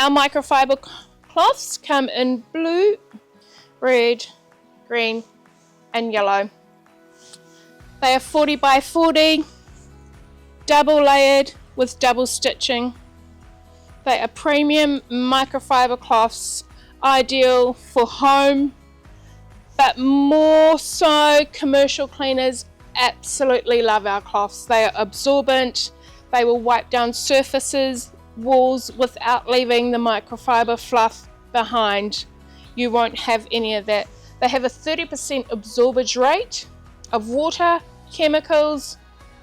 Our microfibre cloths come in blue, red, green and yellow. They are 40 by 40, double layered with double stitching. They are premium microfibre cloths, ideal for home, but more so commercial cleaners absolutely love our cloths. They are absorbent, they will wipe down surfaces, walls without leaving the microfibre fluff behind. You won't have any of that. They have a 30% absorbage rate of water, chemicals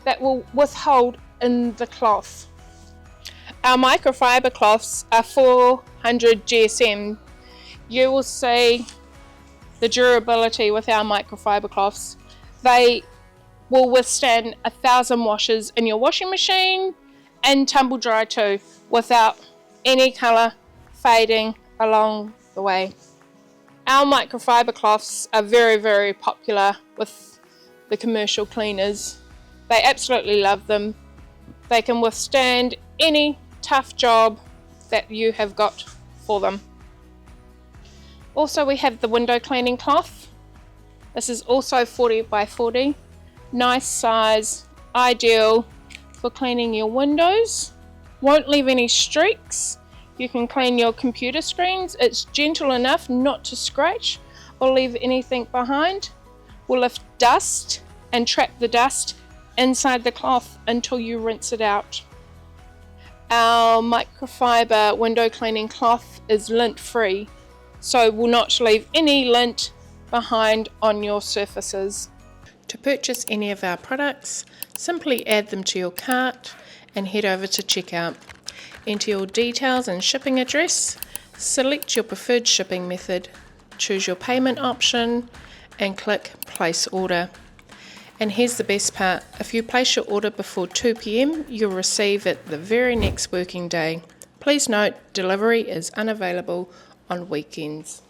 that will withhold in the cloth. Our microfibre cloths are 400 GSM. You will see the durability with our microfibre cloths. They will withstand 1,000 washes in your washing machine and tumble dry too, without any colour fading along the way. Our microfibre cloths are very, very popular with the commercial cleaners. They absolutely love them. They can withstand any tough job that you have got for them. Also, we have the window cleaning cloth. This is also 40 by 40. Nice size, ideal for cleaning your windows. Won't leave any streaks. You can clean your computer screens. It's gentle enough not to scratch or leave anything behind. Will lift dust and trap the dust inside the cloth until you rinse it out. Our microfibre window cleaning cloth is lint free, so will not leave any lint behind on your surfaces. To purchase any of our products, simply add them to your cart and head over to checkout. Enter your details and shipping address, select your preferred shipping method, choose your payment option and click place order. And here's the best part, if you place your order before 2 p.m, you'll receive it the very next working day. Please note, delivery is unavailable on weekends.